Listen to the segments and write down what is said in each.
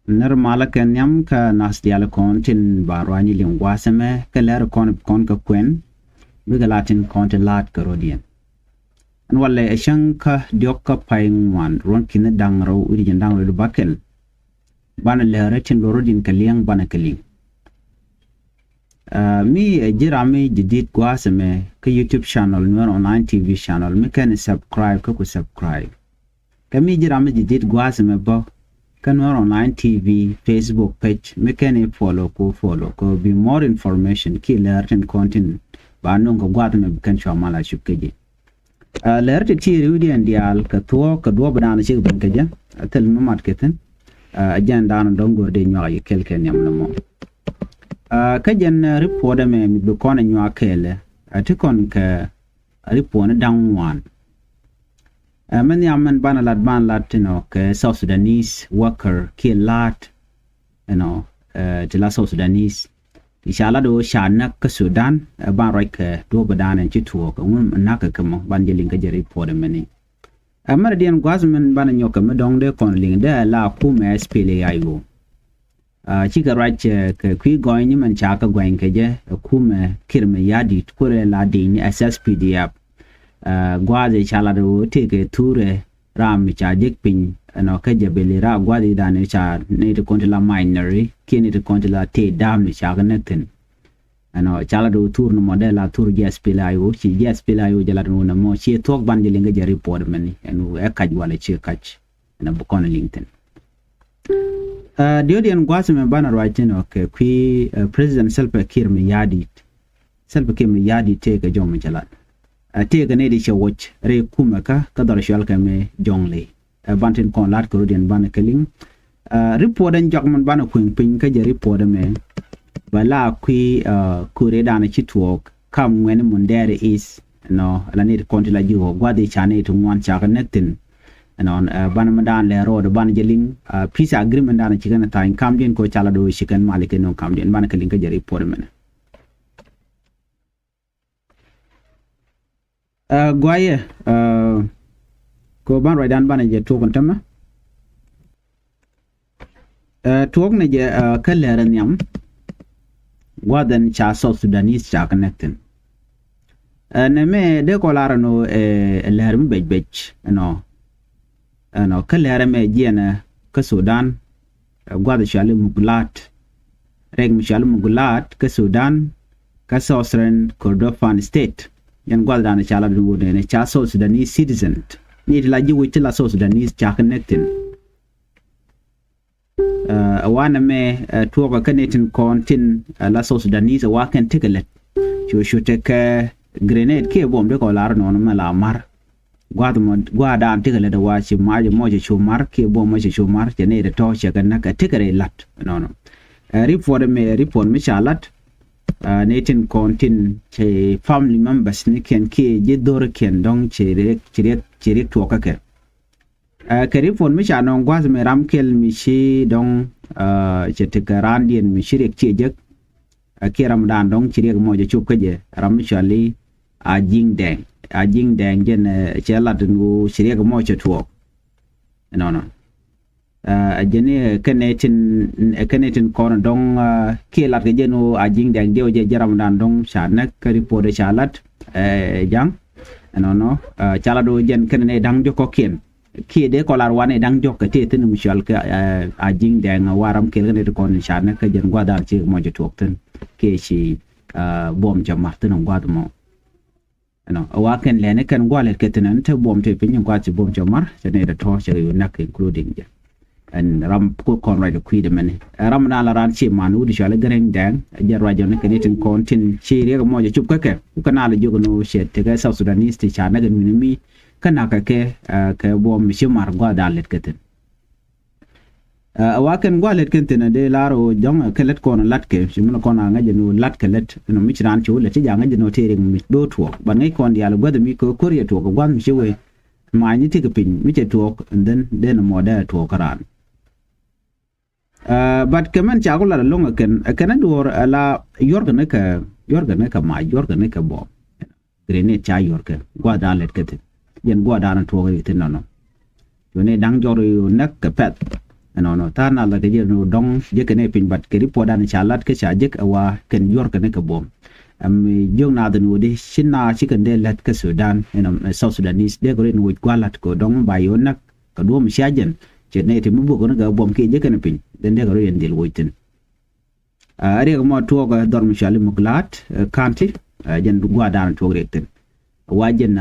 Normala kenyam ka nas diala kontin barwani lingwaseme ka ler kon ka kwen biga latin kontin lat karodian. An wale esang ka diokka paing wan ron kina dangro uri jandang ro bakel. Bana lere tin lorodin kaliang bana kaling. Mi jirami jidit gwaseme ka YouTube channel nuan online TV channel mi kan subscribe ka ku subscribe. Kami jirami jidit gwaseme ba kan online TV, Facebook page, me can follow ko be more information ki learn content ba non ko gwat me kan chamala shukkeje learn ti rudi andial ka to ka do bana shi ban kaje atal mu marketing ajan dan don gorde nyaa yi kelken yam no mo ka jen report me mi be kon nyaa kele atikon ka report dan wan many amman ban lat South Sudanese worker ki lat to la South Sudanese inshallah do shana ka Sudan ban right ka do badan en chitu ko naka kamo ban jelin ka jeri por mani amara dian gwazmen ban nyoka me dong de kon ling de la ku me spele ayo chika right ka kwi goin ni man chaka gwen ke je ku me kirme yadi kure la din SSPDF gwaze chala do teke ture ram cha jekpin no ka jabeli ra gwaze da ne cha ne to kontila minery kini to kontila te dam ni cha connecten ano chala do tour no modela tour GSP la yo chi GSP la yo jala no na mo chi tok ban jeli nga jari report mani enu e kaj wala chi kaj na bu kon linkedin diodian gwaze me bana right no ke kwi president Salva Kiir me yadi te ka jom jala tega ne di watch re kumaka kadar shal kame jongle bantin kon lat ko den ban keling report en jogman ban ko pin ka je report me bala kwi kure dana chitwok kam wen mundere is no la ne kon la jiwo gwade chane to ngwan cha connectin non ban madan le road ban jeling peace agreement dana chigana time kam den ko chala do shikan malike no kam den ban keling ka je report me gwaye ko ban raidan bana je to kontama to ne je kalleran yam gwadan cha South Sudanese cha connecting ne me de ko larano lerum bej no kalleran me jena ka Sudan gwada shale mugulat reg mishale mugulat ka Sudan ka Southern Kordofan state yan gwada na chala du ne cha South Sudanese citizen ni la ji wuti la South Sudanese cha connecting wana me to ka connecting kontin la South Sudanese wa kan tigelet sho take grenade ke bom de ko lar no ma la mar gwada am tigelet da wa chi ma mo je chu mar ke bom ma chu mar je ne da to che kan na ka tigere lat no report me chalat netin kontin che family members ni ken ke je dor ken dong chere to ka ke kari fon mi cha non gwaz me ramkel mi shi dong che te garandien mi shirek che je ke ramadan dong chire mo je chup ke je ram chali a jing deng jen che la du shirek mo che to no jene kenetin kono dong ke lat ke jeno a jing deng de je ramadan dong cha nak kari pore chalat jang no chala do jen kenene dang joko ken ki de ko lar wane dang jokka te tin mushal ka a jing deng waram ke ne ko ni cha nak ke jen gwada chi mo je tok tin ke chi bom jamar tin gwada mo no wa ken lene kan gwale ke tin te bom te pin gwada bom jamar ne da to che nak including je and ram ko kon right ku de men ram na la ran chi manu di shale gareng dang je rajo ne kenetin kontin chi re mo je chup ka ke kana la jogo no she te ga South Sudanese ti cha na ga mi kana ka ke bom shi mar gwa dalet ketin wa ken gwalet ketin de laro jong kelet kon lat ke shi mun kon nga je no lat kelet no mi ran chu le ti ja nga je no te mi do to ban ngai kon ya la gwa de mi ko koriya to ko gwa mi shi we ma ni ti ke pin mi che to and then mo da to karan but kemen chagula longa ken dor ala yorgane ka ma yorgane ka bo grene cha yorke gwa dalet ketin yen gwa dana to ga tin no yone dang jor yu nak ka pet no ta na la je no dong je kene pin bat ke report dan chalat ke cha je wa ken yor kene ke bom jong na den wodi shinna chicken de lat ke Sudan South Sudanese de ko no kwalat ko dong ba yo nak ka do mi shajen je ne te mu ko ga bom ke je kene pin den de ko yen dil woitin ari ko mo to ga dor mi shali muglat kanti jen gwa dan to rekten wajen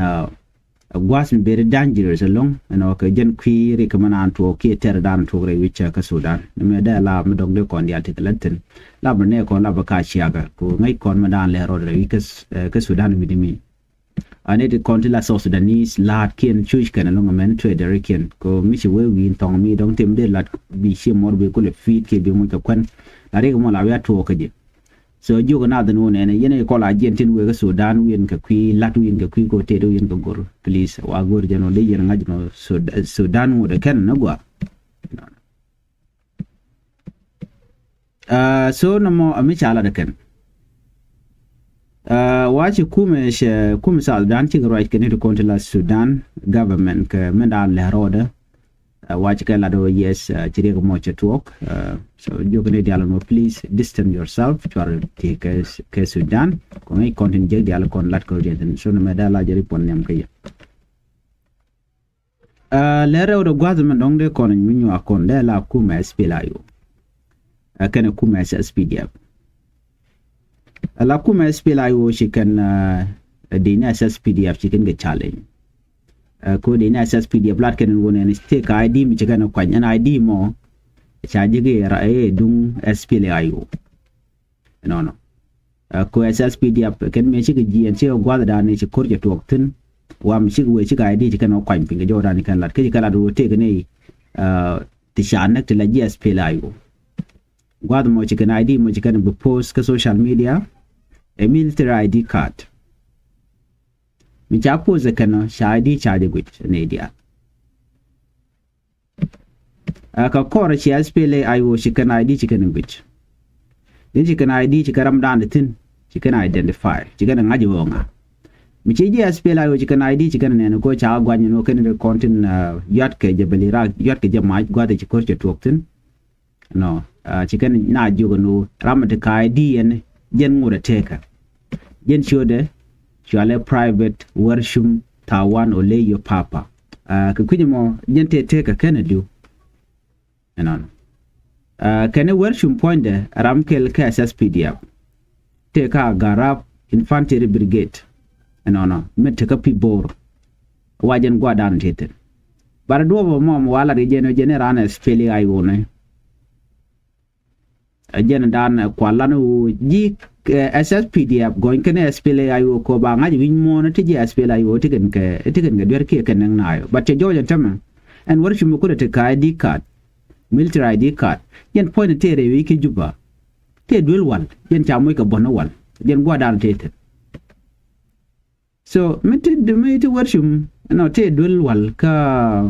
gwas mi very dangerous along ka jen kwi recommend to ke ter dan to re which ka Sudan me da la me dong de kon ya tiklanten la ne kon la ba ka chiaga ko ngai kon ma dan le ro re ka Sudan mi dimi ane de kon la South Sudanese la ken chuch kan along men to de ken ko mi chi we win tong mi dong tem de la bi chi mor be ko le fit ke bi mo ka kwan la re ko mo la ya to ka je so juga na the no ne yene ko la jentin we ga Sudan wien ka kwi latu wien ka kwi ko te do wien ka gor please wa gor jeno de yen ngaj no Sudan wo de ken na gwa so no mo ami chala de ken wa chi kume Sudan chi right ken to control Sudan government ka men da le roda watch kala do yes chiri ko mo chatwok so you can dialo no please distance yourself to take ke Sudan ko ngai content je dialo kon lat ko den so no medala jeri pon nyam kay lere do gwazman dong de kon minyu akon de la kuma SPLAyo kana kuma SPDF la kuma SPLAyo shi kan dina SPDF shi kan ga challenge ko de na SPDF plat ken wona ni take ID mi chigana kwa nyana ID mo cha jige ra dung SPLAyo no ko SPDF ken me chigi GN che gwada da ne chi korje toktin wa mi chigi we chigi ID chigana kwa pinga joda ni kan lat ke kala do take ne ti shan te la SPLAyo gwada mo chigana ID mo chigana be post ka social media a military ID card mi cha pose kana shadi chaje gwit ne dia aka kora chi SPLAyo shikana ID chikana gwit din chikana ID chikaram dan tin chikana identify chikana ngaji wonga mi chi SPLAyo chikana ID chikana ne ko cha gwanyo no ken de content yat ke jabelira yat ke jama gwade chikor che toktin no chikana na jogo no ramata ka ID en jen ngura teka jen chode Chale private worship Tawan ole your papa ka kujimo jente teka kenadu kene worship point ramkel ka SPDF teka garab infantry brigade meteka pibor wajen gwadan tete bara do mom wala region general SPLAyo ne ajen dan kwalanu ji SPDF going kan SPLAyo ko ba ngaji win mo na tiji SPLAyo tigen ga der ke kan nan nayo but te jojo tama and worship ko da ta ID card military ID card yen point te re wi ki juba te dul wal yen cha moy ka bono wal yen gwa dan te so mete worship no te dul wal ka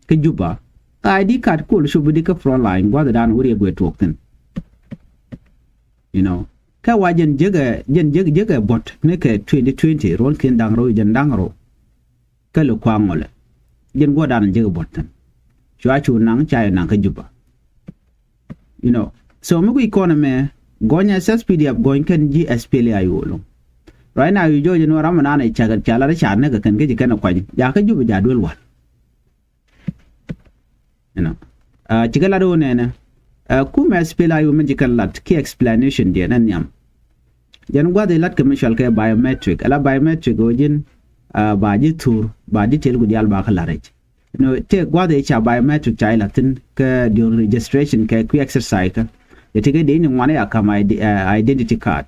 juba ID card ko shubu dika front line gwa dan wuri gwe tokten ka wajen jega bot ne ke 2020 ron ken dangro jen dangro ka lo kwangole jen godan jega botan chwa chu nang cha nang ka juba so mu economy gonya SPDF goin kan SPLAyo lo right now you joje no ramana na chaga chala ra cha ne ka kan ke kana kwani ya ka juba ja dol wal chigala do ne kuma SPLAyo medical lat ki explanation dia nan yam jan gwade lat commercial ke biometric ala biometric ojin ba ji tour ba detail gudi al ba kala rech te gwade cha biometric cha latin ke during registration ke ku exercise ka yete de ni ngwane ya kama identity card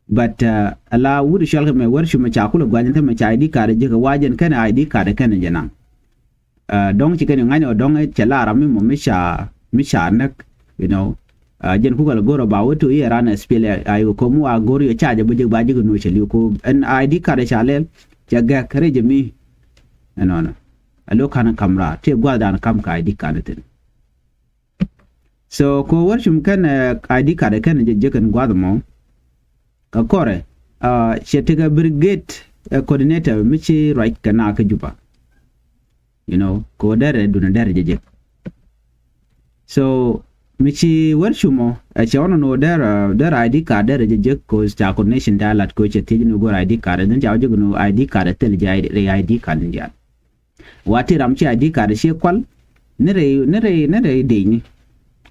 but ala wuri shal me warshu me cha kula gwajen ta me cha ID card je ka wajen kana ID card kana janan dong ci kan ngani dong cha la rami mo mi sha nak jen ku kala goro ba wato yi rana SPLAyo ko mu a goro ya chaje buje ba jigo no cheli ko an ID card chalel jaga kare jemi alo kana kamra te gwada na kam ka ID card tin so ko worship kan ID card kan je kan gwada mo ka kore shetega brigade coordinator michi right kana ka juba ko dare duna dare je So michi wershumo che ono no der ID card der je ko sta connection dialat ko che tijino go ID card den ja je no ID card tel ja ID card ndia wati ram chi ID card she kwal nere de ni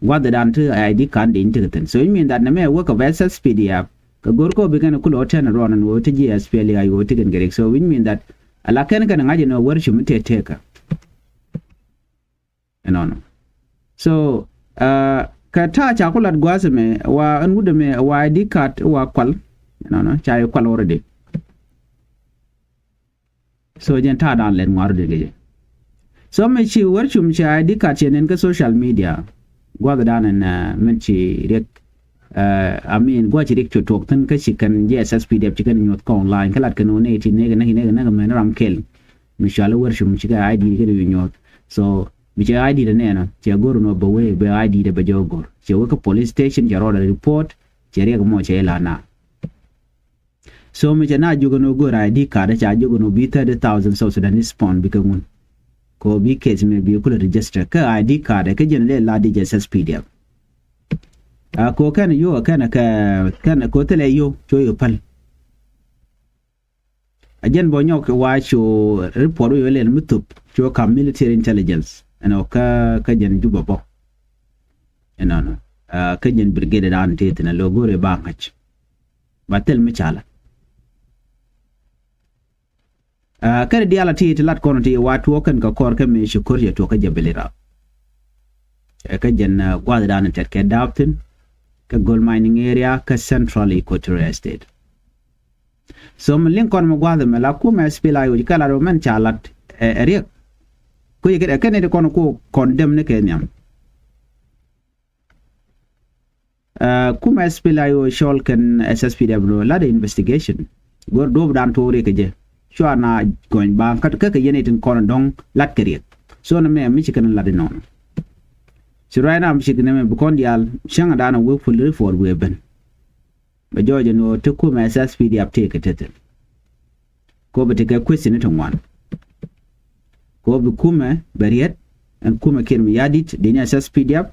wada dan to ID card de integritin so it mean that na me work of SSPDF ka gorko bi kana kulo ten ron and wo tiji SPL ay wo tigen gerek so it mean that ala kan ngaje no worship teka no so ka ta cha kulat gwasme wa an wude me wa ID card wa kwal no cha yo kwal already so jen ta dan len ngor de ge so me chi worship cha ID card chen ka social media gwada dan na men chi rek I mean gwa chi rek to tok tan ka chi kan SSPDF chi kan nyot ko online kalat kan ne ti ne na men ram kel mi shala worship chi ga ID ke nyot so which ID the nena che goro no bawe be ID de bajogor che waka police station jaro da report che rega mo che la na so me na jugo no go ID card cha jugo no bi 30,000 so Sudanese pound bi kamun ko bi case me bi kula register ka ID card ka jen le la di SSPDF ko kan yo kan ko tele yo cho yo pal ajen bo nyok wa cho report yo le mutup cho ka military intelligence ano ka jen juba bo no ka jen brigade dan te na logo re ba ngach batel mi chala ka di ala ti lat kono ti watu kan ka kor ka me shukur ya to ka jabelira ka jen gwada dan te ka daptin ka gold mining area ka central equatorial state so mlin kon mo gwada me la ku me spila yo kala ro men chalat area ko yeke kene de kono ko condemn ne kenyam kuma spila yo shol kan SSPDF la de investigation gor do dan to re keje sho na goin ba ka yene tin kono dong lat keriek so na me mi chikan la de non so right now mi chikan me bu kon dial shanga dana work for reform we ben ba joje no to kuma SSPDF take tete ko bete ka question to one ko bi kuma bariet an kuma kirmi yadit de ni SSPDF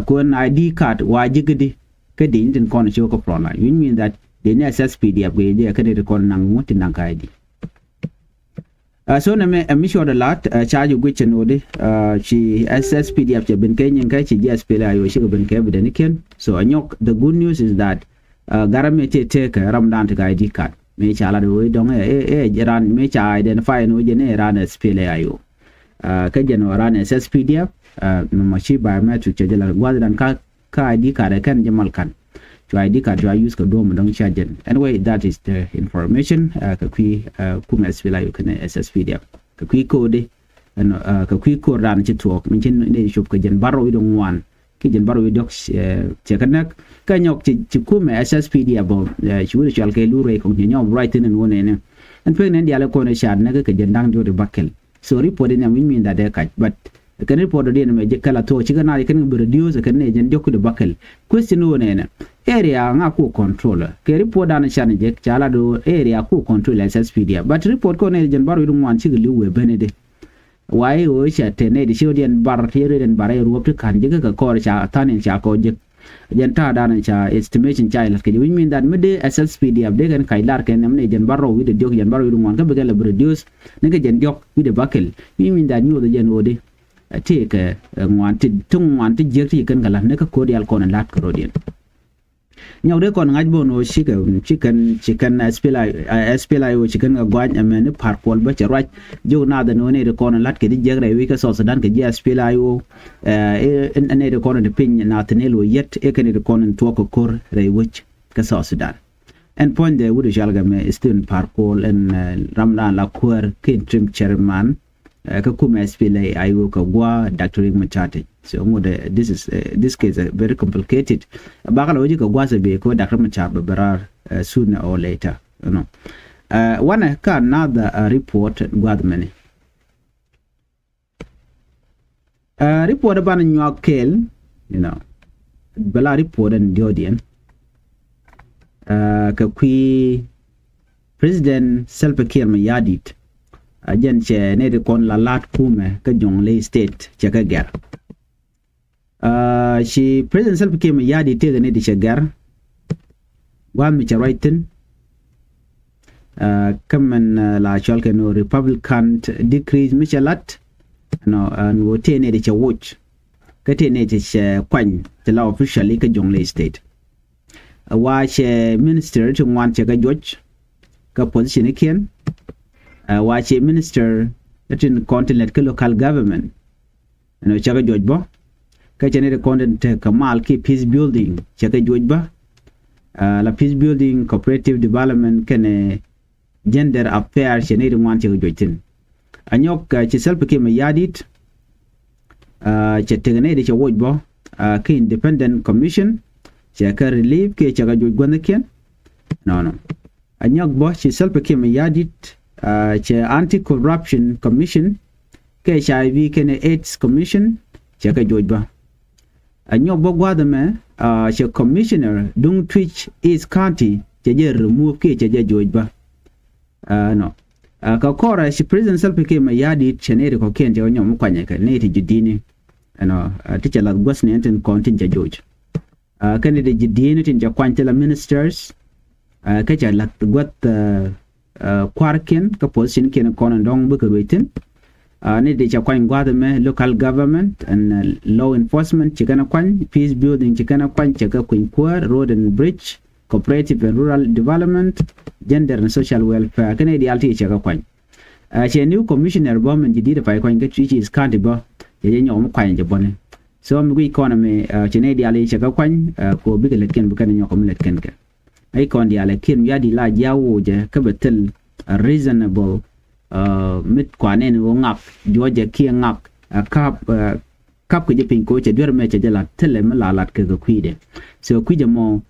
ko an ID card wa jigidi ka de indin kono shi ko prona you mean that de ni SSPDF be je ka de kono nang muti nang ka ID so na me mi sho da lat charge gwiche no de shi SSPDF je ben kenyen kai chi GSP la yo shi ben ke bi ken so anyok the good news is that garame te ka ramdan ta ID card me chala do dong ran me cha identify no je ne ran SPL ayo ka je no ran SSPDF no machi biometric che jela gwad dan ka ID card kan jamal kan to ID card to use ka do mo dong cha jen anyway that is the information ka kwi kuma SPL ayo kan SSPDF ka kwi code ka kwi ko ran che to min chen ne shop ka jen baro idong wan ki jen baro idok che kanak kanyok ci kuma SSPDF bo ci wuri chal kay lure ko nyom right in wone ne en pe ne diale ko ne shad ne ka jendang jode bakkel so report ne min min da de ka but kan report de ne me kala to ci kana kan bi reduce kan ne jen jokku de bakkel question wone ne area nga ko control ke report dan shan je chala do area ko control SSPDF but report ko ne jen baro dum wan ci liwe benede why o cha tene di shodian bar tere den bare ruop kan je ka ko cha tanin cha ko je jen ta dan cha estimation cha la ke we mean that mede SSPDF de kan kai lar ken ne jen baro wi de jok jen baro wi dum ka be la reduce ne ke jen jok wi de bakel we mean that nyu de jen ode take ngwan ti tung wan ti je ti kan kala ne ka ko dial ko na lat ko dien nyaw de kon ngaj bono chicken SPLI o chicken gwan amen par kol ba charaj jo na da no ne de kon lat ke di jegre wi ka so Sudan ke SPLI o ne de kon de pin na tenelo yet e kan de kon to ko kor re wich ka so Sudan en point de wudu jalga me student par kol en ramdan la kor kin trim chairman ka kuma SPLI ayo ka gwa Dr. Machate so this case very complicated bakala waji ka gwa se be ko Dr. Machate barar sooner or later you know one ka another report gwadmene report ban nyokel you know bala report and diodian ka kwi president Salva Kiir Mayardit ajen che ne de kon la lat kume ka jongle state che ka ger she President Salva Kiir Mayadi tega ne di shagar wan mi charaitin kaman la chalke no Republican decrease mi chalat no and wote ne di watch kate ne di kwan tela officially ka Jonglei State wa che minister to wan che ga George ka position ken wa che minister in continent ka local government no che ga George bo ka che ne de content kamal ki peace building che ga George ba la peace building cooperative development kene gender affairs che ne de wan che ga George tin anyok che Salva Kiir Mayadit che tegane de che George bo ki independent commission che ka relief ke che ga George gwan ken no anyok bo che Salva Kiir Mayadit che anti corruption commission ke HIV kene AIDS commission che ka George ba anyok bo gwadame che commissioner dung Twitch East County che je remove ke che je George ba no ka kora che President Salva Kiir Mayadit che ne ko ken je nyom kwanye ka ne ti jidini no ti che la gosne enten kontin je George kan de jidini tin je kwante la ministers ka che la got kwarken ka position ken kono ndong bu ko wetin ne de cha kwan gwadame local government and law enforcement che kana kwan peace building che kana kwan che ka kwar road and bridge cooperative and rural development gender and social welfare kana di alti che ka kwan che new commissioner government di da fai kwan ka chi is county ba je nyom kwan je bone so mi economy che ne di ali che ka kwan ko bi le ken bu kana nyoko mi le ken ka ai kon di ale kin ya di la jawo je ka betel reasonable mit kwanen wo ngak joje ki ngak kap ko je pin ko che dur me che jala tele me la lat ke ko kwide so kwije mo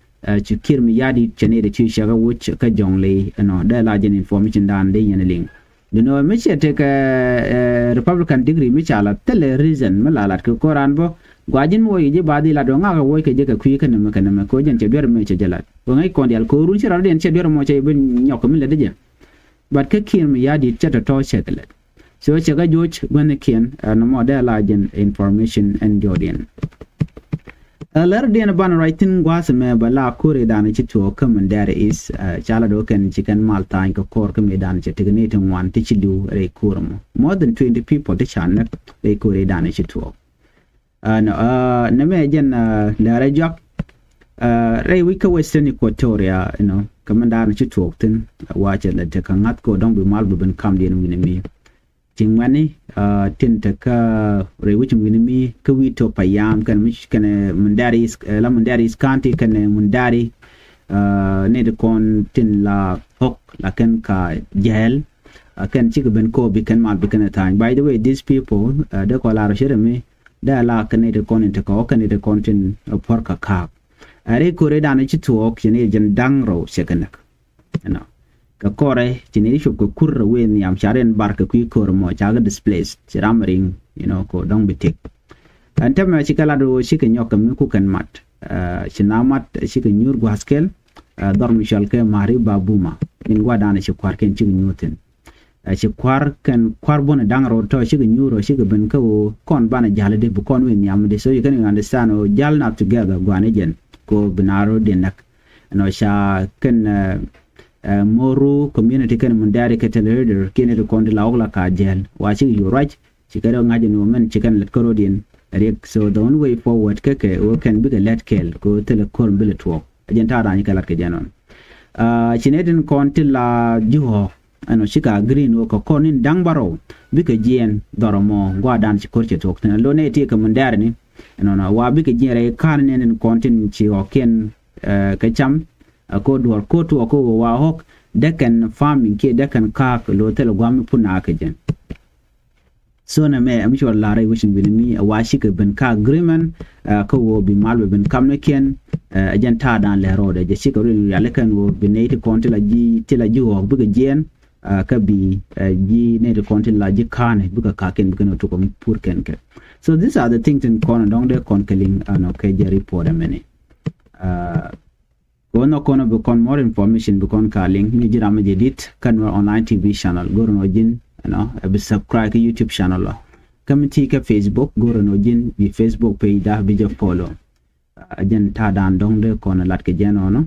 che Kiir Mayadi che ne de chi shaga wuch ka Jonglei no da la gen information dan de yen ling you know me che te ka Republican degree me chala tele reason me la lat ko ran bo gwajin mo je badi la do ngaka wo ke je ka kwi kan me ko jen che dur me che jala ko ngai kon dial ko run che ra den che dur mo che ben nyok me le de but ka Kiir Mayadi chata to checklet so chega George when ken no more da large information and Jordan lar den ban writing gwas me bala kore dan ci to kam dare is chala do kan chicken malta ko kor kam dan ci tigne tan wan ti ci du re kurmo more than 20 people de chan re kore dan ci to na me jen la rajak re wika western equatoria you know kamandar ci to tin wace da ta kan hat ko don bi mal bin kam din wini mi tingwani tin ta ka re wuci wini mi ka wi to payam kan mi kan mundari la mundari county kan mundari ne de kon tin la hok la kan ka jel kan ci ben ko bi kan mal bi kan ta by the way these people de ko la rashire mi da la kan ne de kon ta ko kan ne de kon tin porka ka are kore dana ci to ne jan dangro sekanak no ka kore ne shu ko kurra wen yam charen barka ku kor mo chaga displaced chiramring you know ko dong bitik anta ma ci kala do shi kan yokam ku kan mat chinamat shi kan nyur gwaskel dor michel ke mari babuma in gwadana shi kwar ken ci nyuten ci kwar kan kwar bona dangro to shi kan nyuro shi ben ko kon bana jalade bu kon wen yam de so you can understand o jal not together gwane jen ko binaro denak no sha kan moru community kan mundari ketel herder kene de konde la ogla ka jel wa chi you right chi kado ngaje no men chi kan let korodin rek so the only way forward keke o can be the let kel ko tele kor bil to agenta ra ni kala ke janon chineden konte la juho ano shika green o ko konin dangbaro bika jien doromo gwa dan chi korche to tan lo ne ti ka mundari ni no wa bi ke jere kan nen kontin ci o ken ka cham ko dor ko to ko wa hok dekan farming ke dekan ka lo tel gwam puna ka jen so na me am sure la rai wishin bin mi wa shi ka ben ka agreement ko wo bi mal ben kam ne ken ajen ta dan le rode je shi ka ru ya le kan wo bi ne ti kontin la ji ti la ji wo bi ke jen ka bi ji ne ti kontin la ji kan bi ka ken bi no to ko pur ken ke. So these are the things in corner down there conkeling and okay report a minute. Go no corner become more information become calling ni jira majidit kanwa online TV channel go no jin you know subscribe to YouTube channel committee ka Facebook goro no jin bi Facebook page da bi je follow jen ta dan dong de kono lat ke jeno no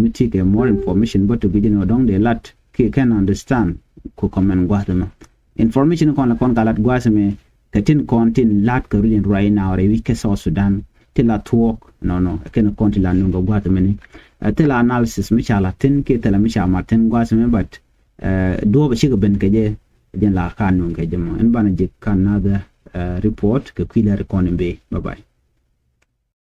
mi ti ke more information but to gino dong de lat ke can understand ko comment gwatama information kon la kon galat gwasame katin kontin lat ka rin right now re wike South Sudan tila talk no ken kontin la nungo gwatame ni tila analysis mi chala tin ke tila mi chama tin gwasame but do ba shiga ben ke je jen la kanu ke jemo en bana je kan another report ke kwila recording be bye bye